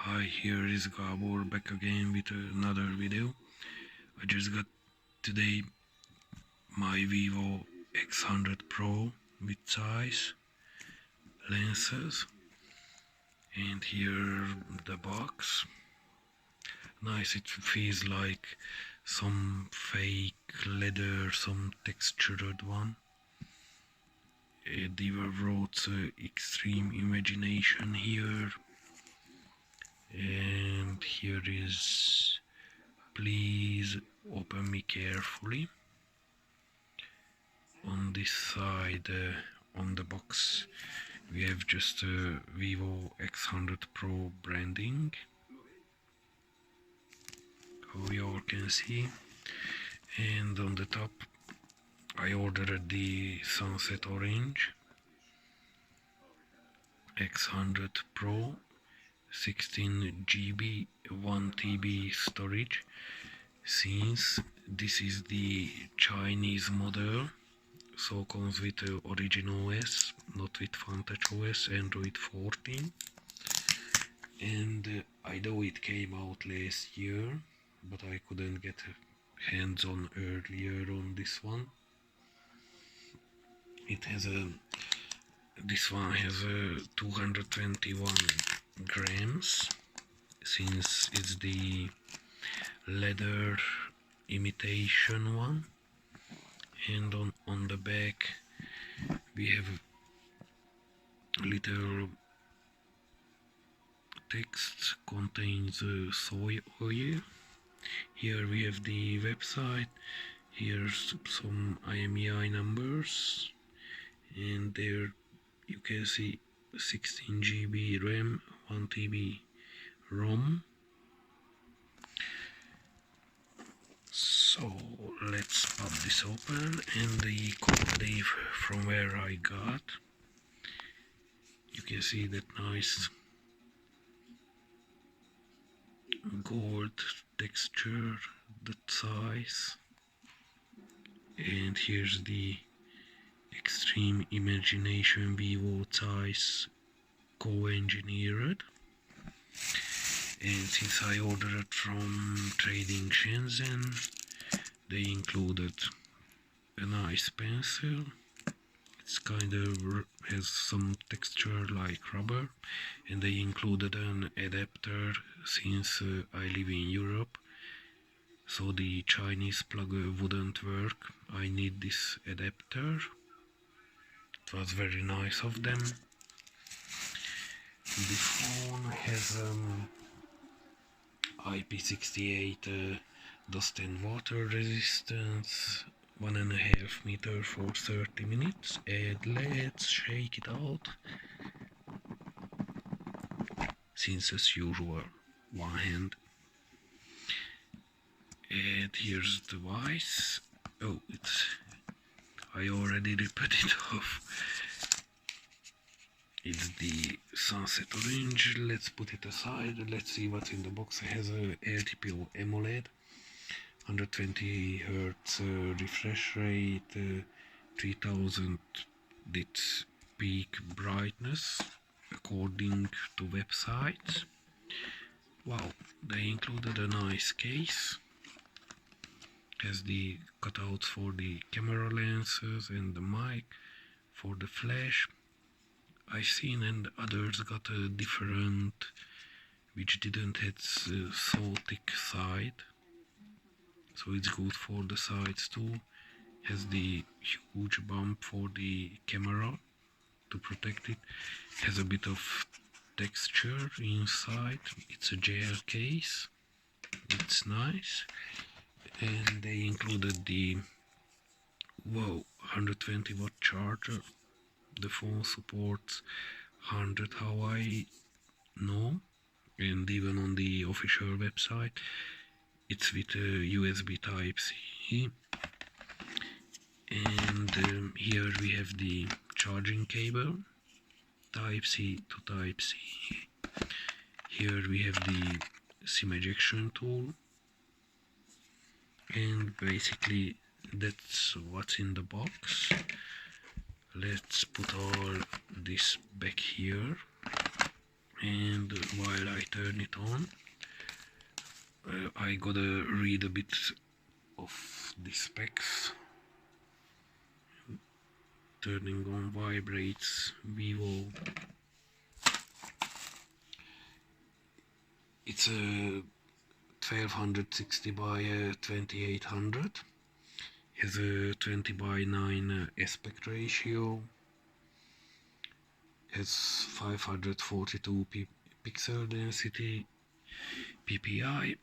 Hi, here is Gabor back again with another video. I just got today my Vivo X100 Pro with size lenses, and here the box. Nice, it feels like some fake leather, some textured one. Diva wrote extreme imagination here, and here is please open me carefully. On this side, on the box, we have just Vivo X100 Pro branding, how you all can see. And on the top, I ordered the Sunset Orange X100 Pro 16 GB 1 TB storage, since this is the Chinese model, so comes with Origin OS, not with Vantage OS, Android 14. And I know it came out last year, but I couldn't get hands-on earlier on this one. This one has 221 grams, since it's the leather imitation one. And on the back we have a little text, contains soy oil. Here we have the website, here's some IMEI numbers, and there you can see 16 GB RAM, 1 TB ROM. So let's pop this open, and the quality from where I got, you can see that nice gold texture, that size. And here's the extreme imagination Vivo size co-engineered. And since I ordered from Trading Shenzhen, they included a nice pencil. It's kind of has some texture like rubber, and they included an adapter, since I live in Europe, so the Chinese plug wouldn't work. I need this adapter. It was very nice of them. The phone has IP68 dust and water resistance, 1.5 meter for 30 minutes. And let's shake it out, since as usual one hand. And here's the device. Oh, I already ripped it off. It's the Sunset Orange. Let's put it aside. Let's see what's in the box. It has a LTPO AMOLED, 120 Hz refresh rate, 3000 nits peak brightness, according to websites. Wow, they included a nice case. Has the cutouts for the camera lenses and the mic for the flash. I seen and others got a different, which didn't have so thick side, so it's good for the sides too. Has the huge bump for the camera to protect it. Has a bit of texture inside. It's a gel case. It's nice. And they included the 120 watt charger. The phone supports 100, how I know, and even on the official website it's with a USB Type-C. And here we have the charging cable, Type-C to Type-C. Here we have the SIM ejection tool, and basically that's what's in the box. Let's put all this back here. And while I turn it on, I gotta read a bit of the specs. Turning on vibrates. Vivo. It's a 1260 by 2800. Has a 20 by 9 aspect ratio. Has 542 pixel density PPI,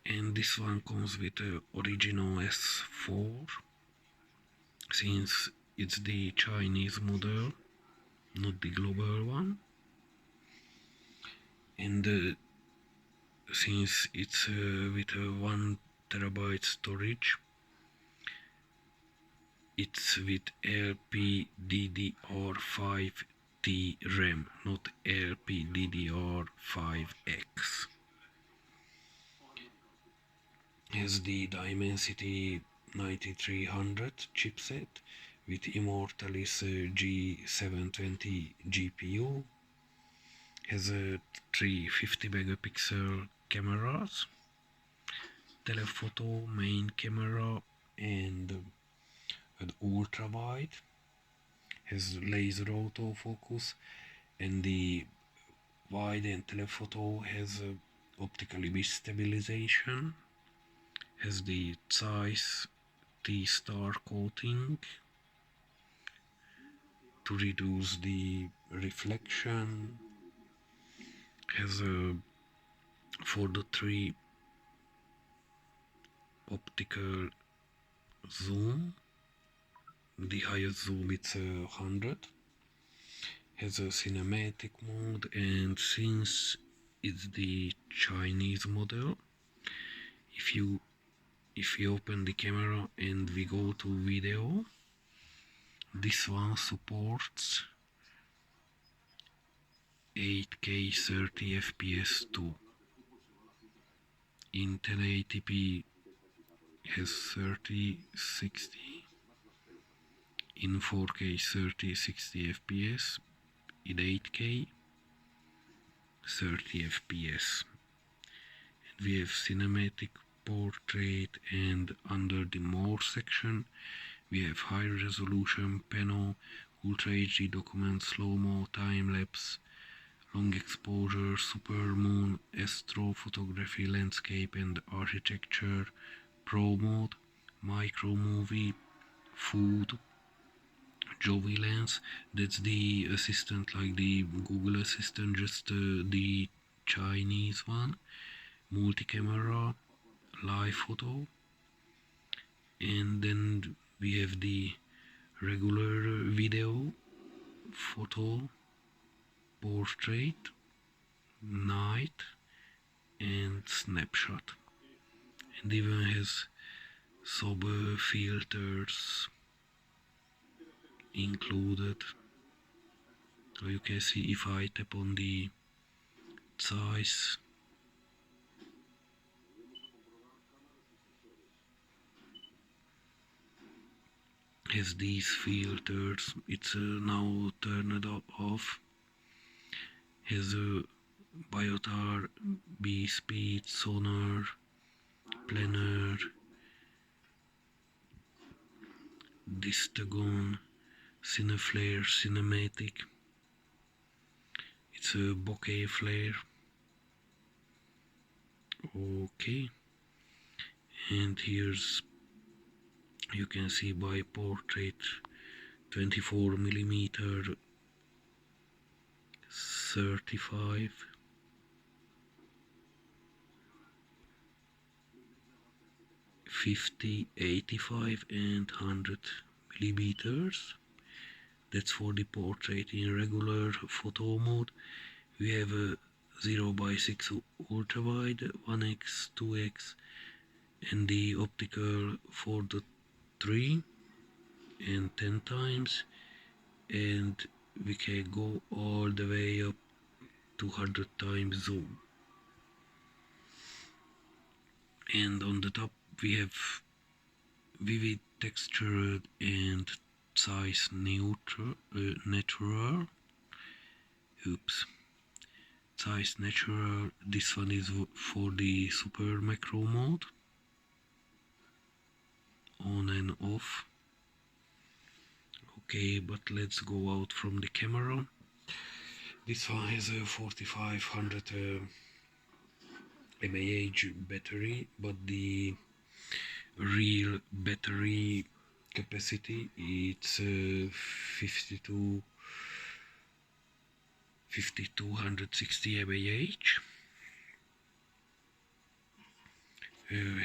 and this one comes with original S4, since it's the Chinese model, not the global one. And since it's with a 1 terabyte storage, it's with LPDDR5T RAM, not LPDDR5X. Has the Dimensity 9300 chipset with Immortalis G720 GPU. Has a 350 megapixel cameras, telephoto main camera, and an ultra wide. Has laser autofocus, and the wide and telephoto has optical image stabilization. Has the Zeiss T-star coating to reduce the reflection. Has a 4.3 optical zoom. The highest zoom it's 100. Has a cinematic mode, and since it's the Chinese model, if we open the camera and we go to video, this one supports 8K 30 FPS too. In 1080p has 3060, in 4K 3060 FPS, in 8K 30 FPS. And we have cinematic, portrait, and under the more section we have high resolution panel, ultra HD document, slow-mo, time-lapse, long exposure, supermoon, astrophotography, landscape and architecture, pro mode, micro movie, food, Jovi lens. That's the assistant like the Google Assistant, just the Chinese one, multi-camera, live photo, and then we have the regular video, photo, portrait, night, and snapshot, and even has sub filters included. So you can see if I tap on the size, has these filters. It's now turned off. Has a biotar, B speed, sonar, planner, distagon, cineflare, cinematic. It's a bokeh flare. Okay, and here's, you can see by portrait 24mm 35, 50, 85 and 100 millimeters. That's for the portrait. In regular photo mode we have a 0x6 ultra wide, 1x, 2x, and the optical 4.3 and 10 times, and we can go all the way up to 100 times zoom. And on the top we have vivid, textured, and size neutral. Oops. size natural. This one is for the super macro mode, on and off. Okay, but let's go out from the camera. This one has a 4500 mAh battery, but the real battery capacity it's 5260 mAh.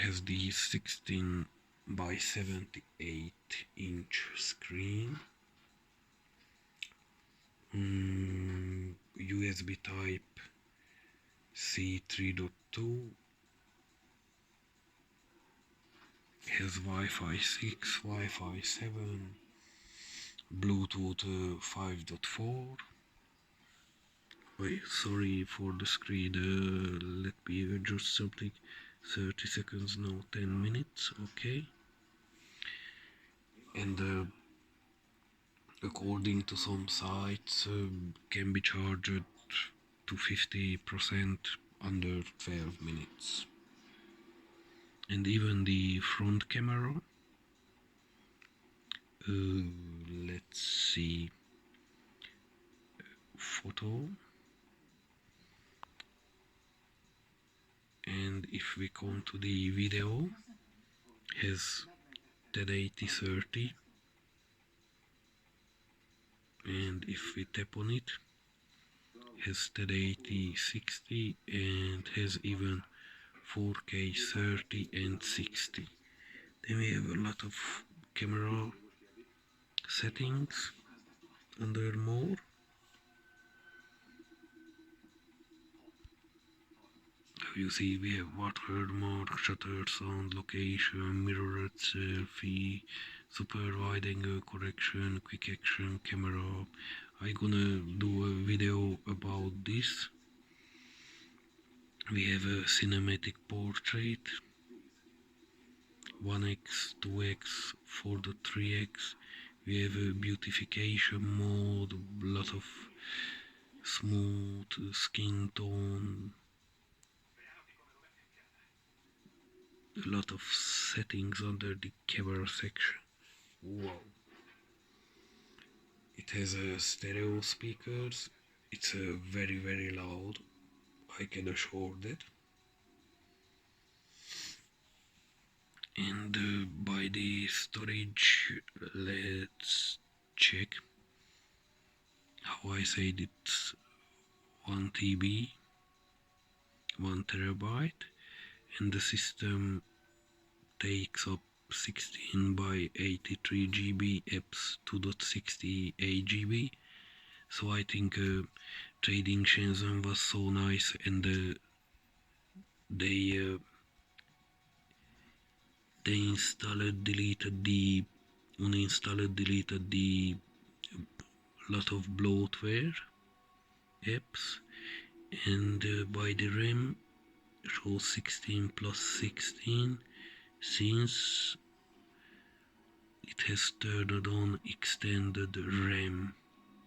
Has the 16 by 78 inch screen. USB type C 3.2, has Wi-Fi 6, Wi-Fi 7, Bluetooth 5.4. Wait, sorry for the screen, let me adjust something. 30 seconds now, 10 minutes, okay. And according to some sites, can be charged to 50% under 12 minutes. And even the front camera, let's see, photo, and if we come to the video, has 1080-30, and if we tap on it, has 1080-60, and has even 4K 30 and 60. Then we have a lot of camera settings under more. You see, we have watermark, shutter, sound, location, mirrored selfie, super wide angle correction, quick action camera. I'm gonna do a video about this. We have a cinematic portrait, 1x, 2x, 4.3x. We have a beautification mode, a lot of smooth skin tone, a lot of settings under the camera section. Wow. It has stereo speakers. It's very loud, I can assure that. And by the storage, let's check. How I said it's 1 TB, 1 terabyte, and the system takes up 16 by 83 GB, apps 2.68 GB. So I think Trading Shenzhen was so nice, and they uninstalled, deleted the lot of bloatware apps, and by the RAM shows 16 plus 16, since it has turned on extended RAM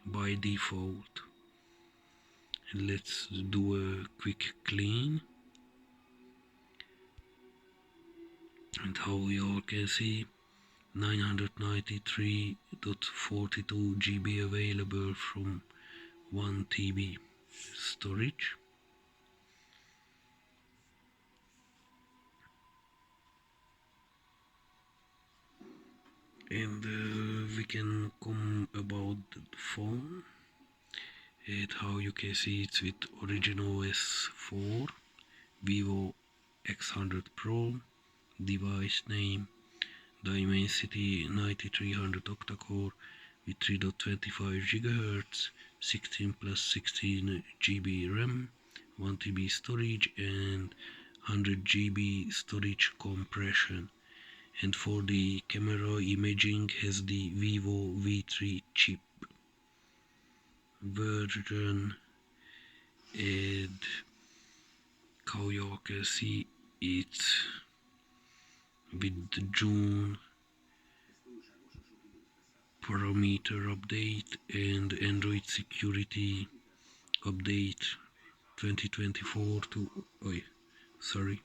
by default. And let's do a quick clean. And how you all can see, 993.42 GB available from 1 TB storage. And we can come about the phone, and how you can see it's with original S4, Vivo X100 Pro, device name, Dimensity 9300 octa-core with 3.25 GHz, 16 plus 16 GB RAM, 1 TB storage, and 100 GB storage compression. And for the camera imaging, has the Vivo V3 chip version, and how you can see it's with the June parameter update and Android security update 2024 to, sorry,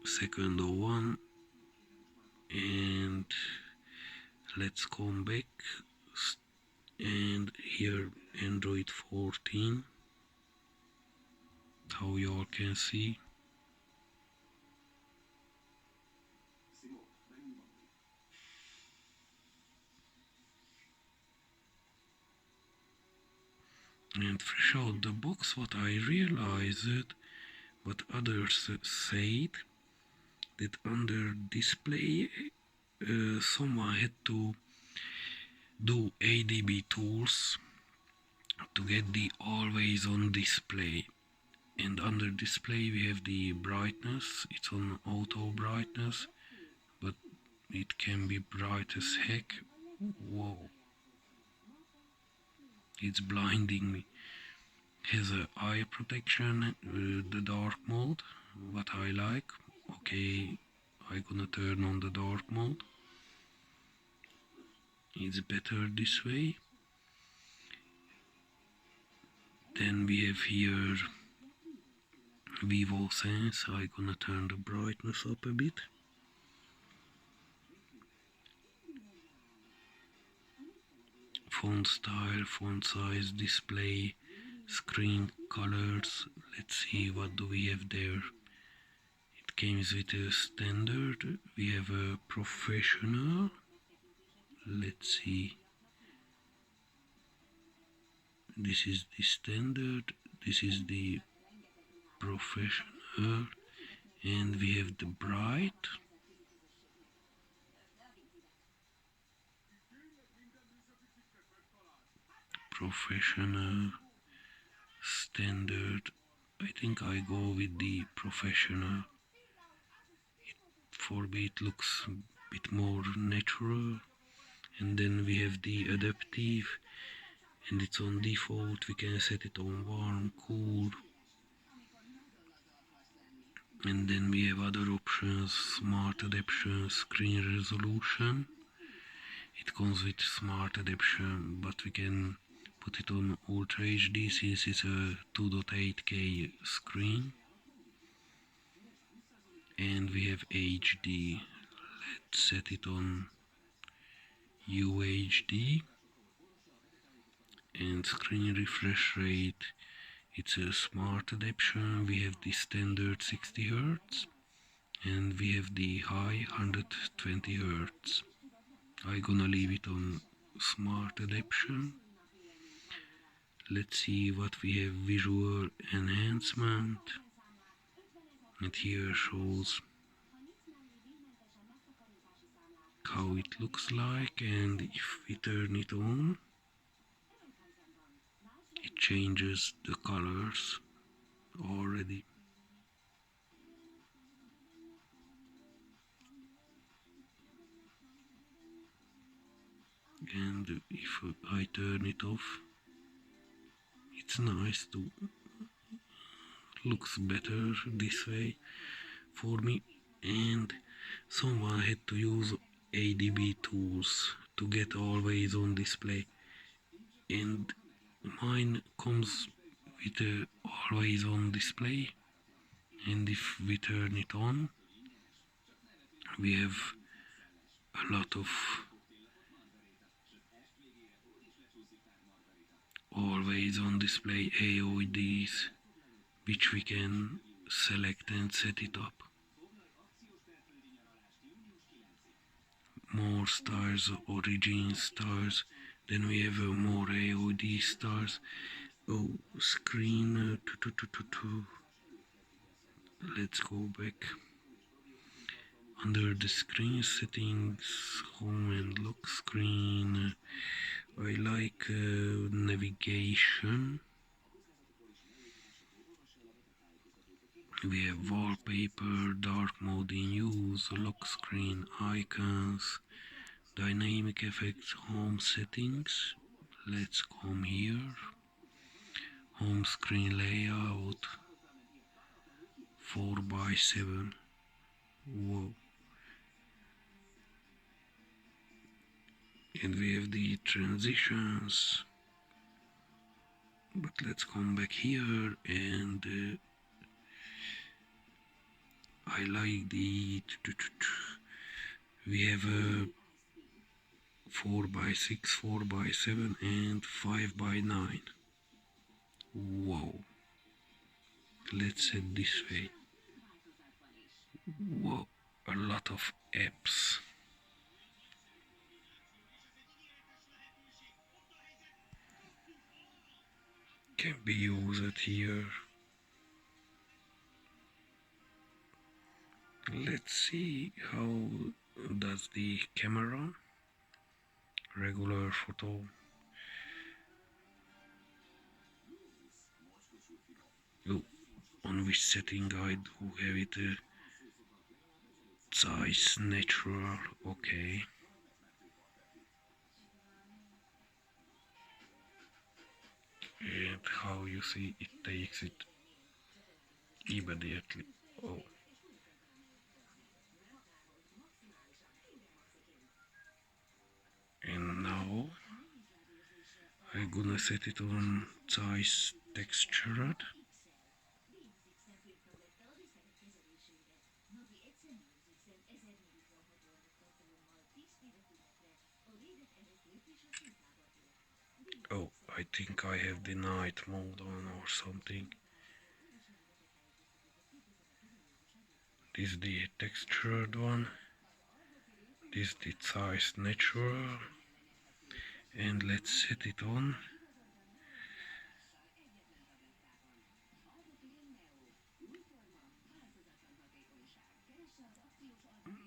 2nd01, and let's come back, and here Android 14, how you all can see. And fresh out the box, what I realized, what others said, that under display someone had to do ADB tools to get the always on display. And under display we have the brightness, it's on auto brightness, but it can be bright as heck. Whoa, it's blinding me. Has a eye protection, the dark mode, what I like. Okay, I'm gonna turn on the dark mode. It's better this way. Then we have here Vivo Sense. I'm gonna turn the brightness up a bit. Font style, font size, display, screen colors. Let's see what do we have there. It comes with a standard. We have a professional. Let's see. This is the standard. This is the professional, and we have the bright. Professional, standard. I think I go with the professional. For me it looks a bit more natural. And then we have the adaptive, and it's on default. We can set it on warm, cool, and then we have other options, smart adaptation, screen resolution. It comes with smart adaptation, but we can put it on Ultra HD since it's a 2.8K screen. And we have HD. Let's set it on UHD. And screen refresh rate, it's a smart adaptation. We have the standard 60 Hz, and we have the high 120 Hz. I'm gonna leave it on smart adaptation. Let's see what we have. Visual enhancement, and here shows how it looks like, and if we turn it on, it changes the colors already. And if I turn it off, it's nice to looks better this way for me. And someone had to use ADB tools to get always on display, and mine comes with a always on display. And if we turn it on, we have a lot of always on display AODs, which we can select and set it up. More stars, origin stars, then we have more AOD stars. Oh, screen, let's go back. Under the screen settings, home and lock screen, I like navigation. We have wallpaper, dark mode in use, lock screen, icons, dynamic effects, home settings. Let's come here. Home screen layout, 4x7. Whoa. And we have the transitions. But let's come back here, and I like the, we have a 4x6, 4x7 and 5x9. Wow, let's set this way. Wow, a lot of apps can be used here. Let's see how does the camera, regular photo. Oh, on which setting I do have it? Size natural, okay. And how you see it takes it immediately. Oh, and now I'm gonna set it on size textured. Oh, I think I have the night mode on or something. This is the textured one. This is the size natural. And let's set it on.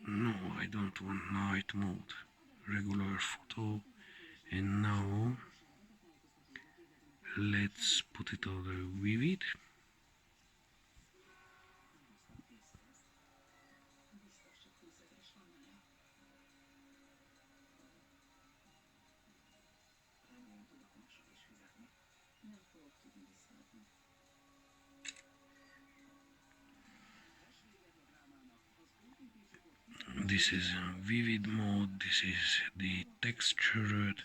No, I don't want night mode. Regular photo. And now let's put it on the vivid. This is vivid mode, this is the textured,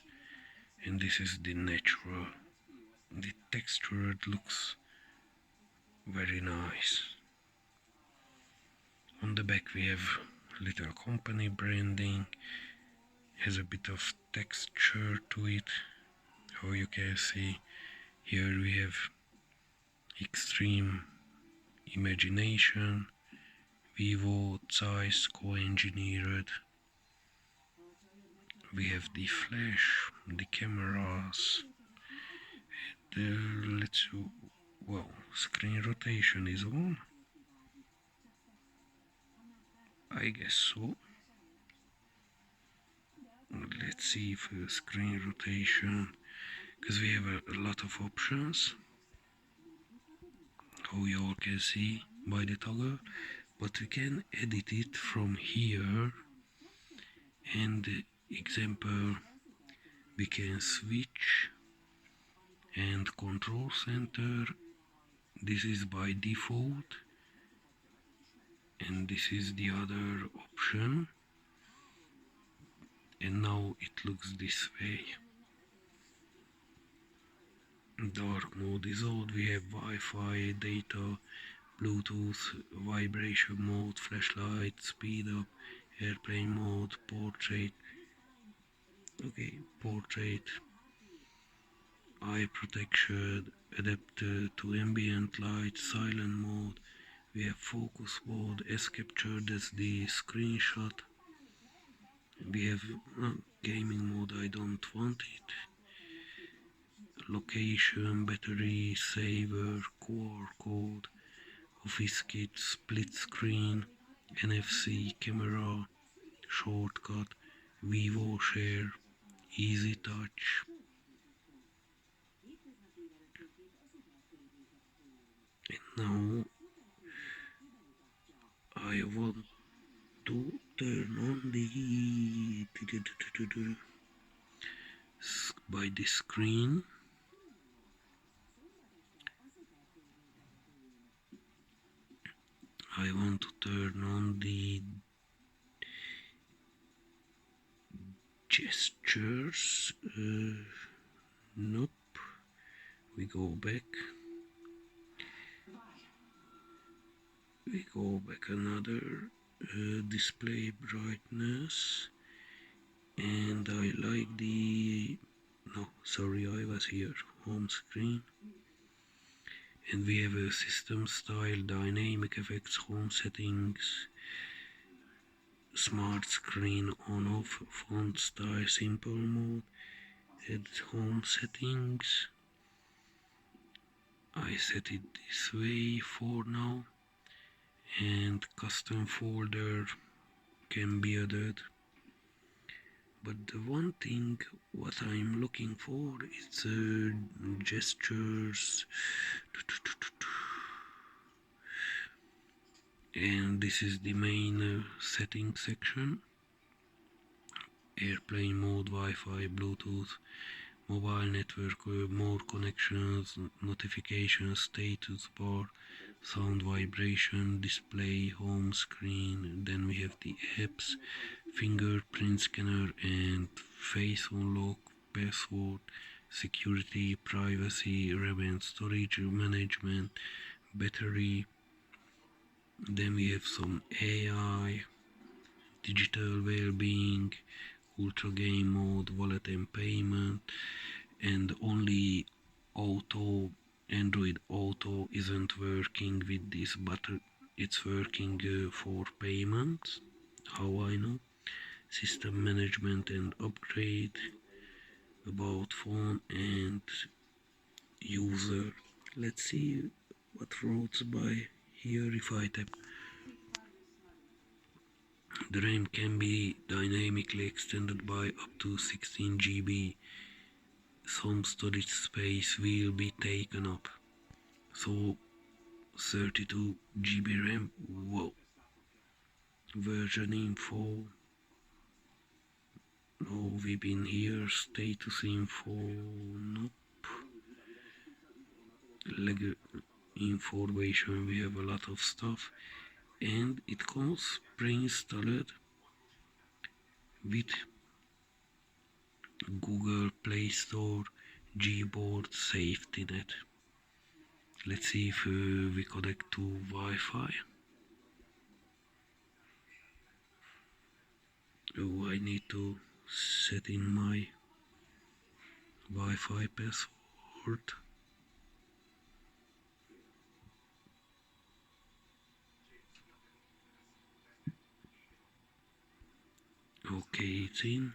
and this is the natural. The textured looks very nice. On the back we have little company branding, has a bit of texture to it. How you can see here we have extreme imagination, Vivo size co-engineered. We have the flash, the cameras, let's well, screen rotation is on. I guess so. Let's see if screen rotation, because we have a lot of options, how you all can see by the toggle, but we can edit it from here. And example, we can switch and control center. This is by default, and this is the other option, and now it looks this way. Dark mode is on. We have Wi-Fi, data, Bluetooth, vibration mode, flashlight, speed up, airplane mode, portrait. Okay, portrait, eye protection, adapter to ambient light, silent mode. We have focus mode, S capture, that's the screenshot. We have gaming mode, I don't want it. Location, battery, saver, QR code, office kit, split screen, NFC, camera, shortcut, Vivo share, easy touch. And now I want to turn on the by the screen. I want to turn on the gestures. Nope. We go back. We go back another display brightness, and I like the, no, sorry, I was here, home screen, and we have a system style, dynamic effects, home settings, smart screen on off, font style, simple mode, add home settings. I set it this way for now, and custom folder can be added. But the one thing what I'm looking for is gestures, and this is the main setting section. Airplane mode, Wi-Fi, Bluetooth, mobile network, more connections, notifications, status bar, sound vibration, display, home screen. Then we have the apps, fingerprint scanner and face unlock, password, security, privacy, RAM and storage management, battery. Then we have some AI, digital well-being, ultra game mode, wallet and payment, and only auto, Android Auto isn't working with this, but it's working for payments. How I know? System management and upgrade, about phone and user. Let's see what roads by here. If I tap, the RAM can be dynamically extended by up to 16 GB. Some storage space will be taken up. So 32 GB RAM. Whoa. Version info. No, we've been here. Status info. Nope. Leg information. We have a lot of stuff, and it comes pre-installed with Google Play Store, Gboard, Safety Net. Let's see if we connect to Wi-Fi. Oh, I need to set in my Wi-Fi password. Okay, it's in.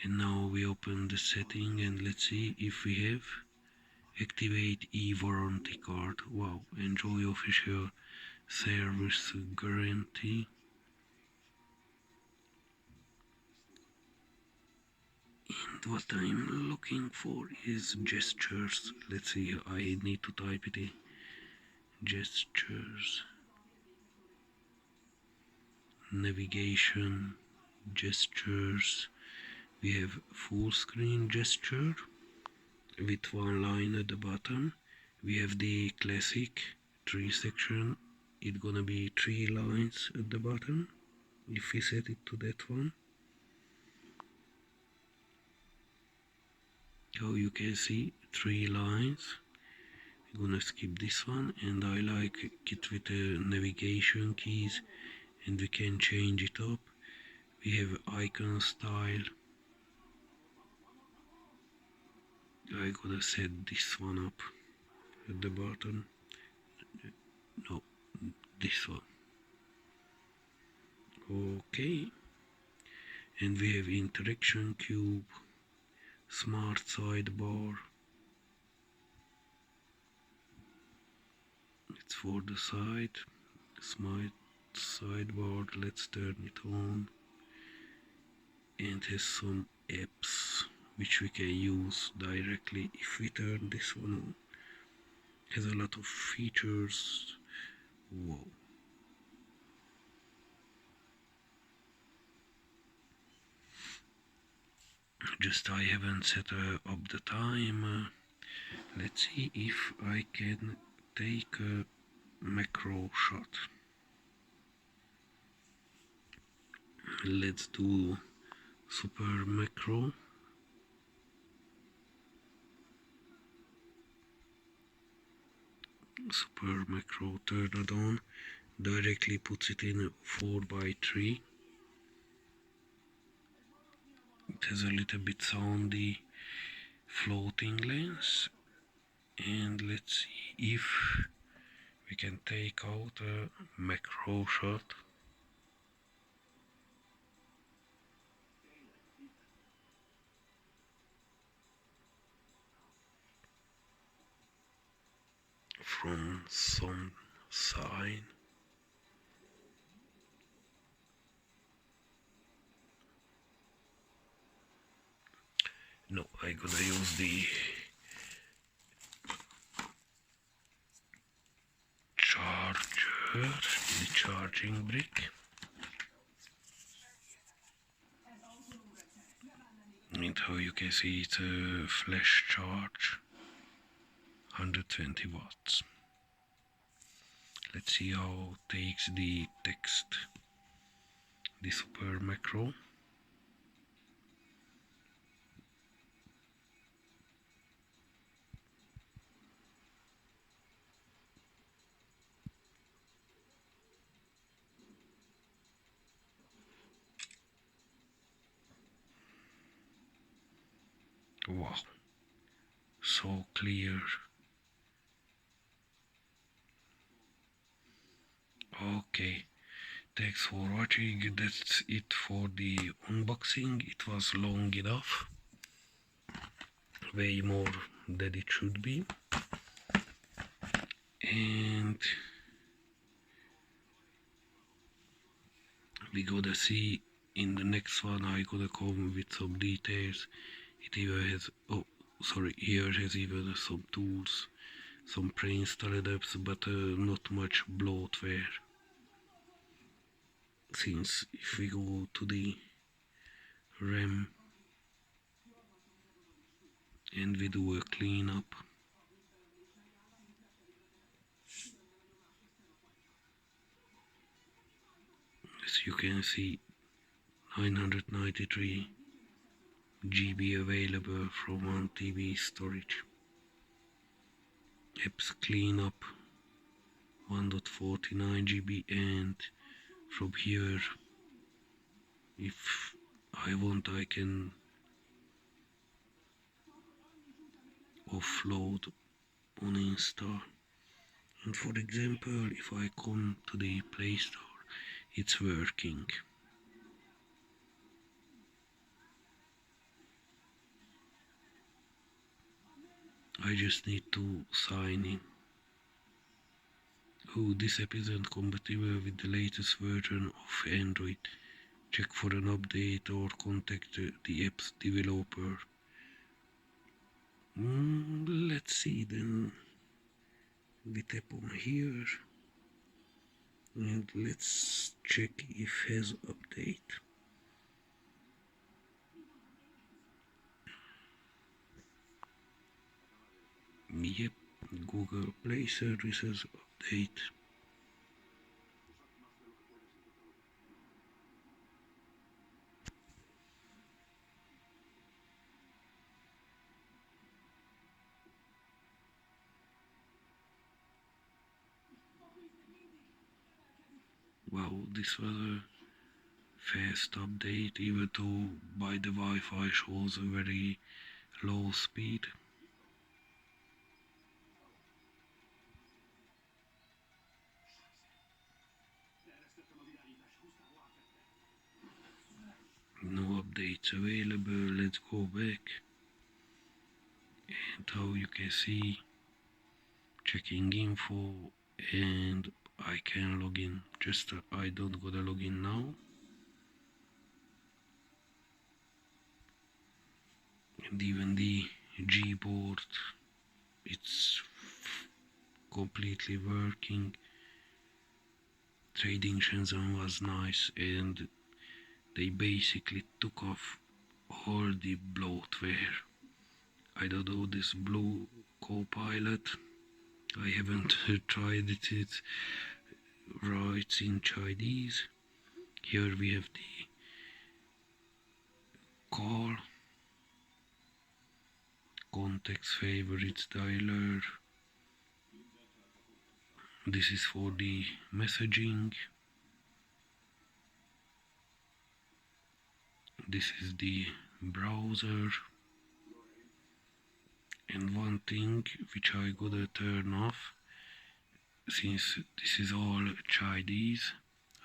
And now we open the setting and let's see if we have activate e-warranty card. Wow, enjoy official service guarantee. And what I'm looking for is gestures. Let's see, I need to type it in. Gestures, navigation, gestures. We have full screen gesture with one line at the bottom. We have the classic 3 section. It's gonna be 3 lines at the bottom if we set it to that one. How you can see 3 lines. I'm gonna skip this one, and I like it with the navigation keys, and we can change it up. We have icon style. I'm gonna set this one up at the bottom. No, this one. Okay. And we have interaction cube, smart sidebar. It's for the side. Smart sidebar. Let's turn it on. And has some apps which we can use directly if we turn this one on. Has a lot of features. Whoa. Just I haven't set up the time. Let's see if I can take a macro shot. Let's do super macro. Super macro, turn it on, directly puts it in 4x3. It has a little bit soundy floating lens, and let's see if we can take out a macro shot. From some side. No, I'm gonna use the charger, the charging brick. And how you can see it's a flash charge, 120 watts. Let's see how it takes the text, the super macro. Wow, so clear. Okay, thanks for watching. That's it for the unboxing. It was long enough, way more than it should be. And we gotta see in the next one. I gotta come with some details. It even has, oh sorry, here has even some tools, some pre-installed apps, but not much bloatware. Since if we go to the RAM and we do a cleanup, as you can see, 993 GB available from 1 TB storage. Apps cleanup 1.49 GB, and from here, if I want, I can offload, uninstall. And for example, if I come to the Play Store, it's working. I just need to sign in. Oh, this app isn't compatible with the latest version of Android. Check for an update or contact the app's developer. Let's see then. We tap on here and let's check if has update. Yep, Google Play Services update. Wow, this was a fast update, even though by the Wi-Fi shows a very low speed. No updates available. Let's go back, and how you can see, checking info, and I can log in. Just I don't gotta log in now. And even the Gboard, it's completely working. Trading Shenzhen was nice, and they basically took off all the bloatware. I don't know this blue Copilot. I haven't tried it. It's right in Chinese. Here we have the call, contacts, favorites, dialer, This is for the messaging. This is the browser. And one thing which I gotta turn off, since this is all Chinese,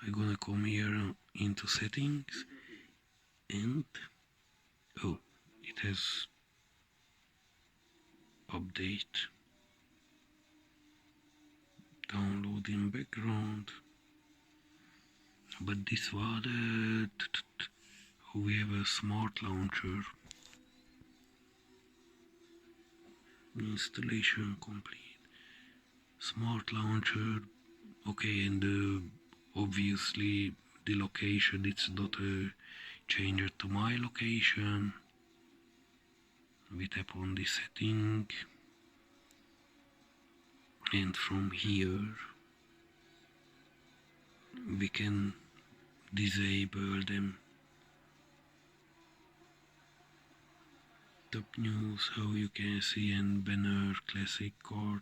I'm gonna come here into settings, and oh, it has update, download in background. But this was we have a smart launcher, installation complete, smart launcher. Okay, and obviously the location, it's not a changer to my location. We tap on the setting, and from here we can disable them. Top news, how you can see, and banner, classic card.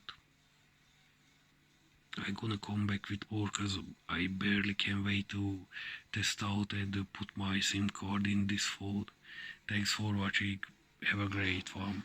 I'm gonna come back with more because I barely can wait to test out and put my SIM card in this phone. Thanks for watching. Have a great one.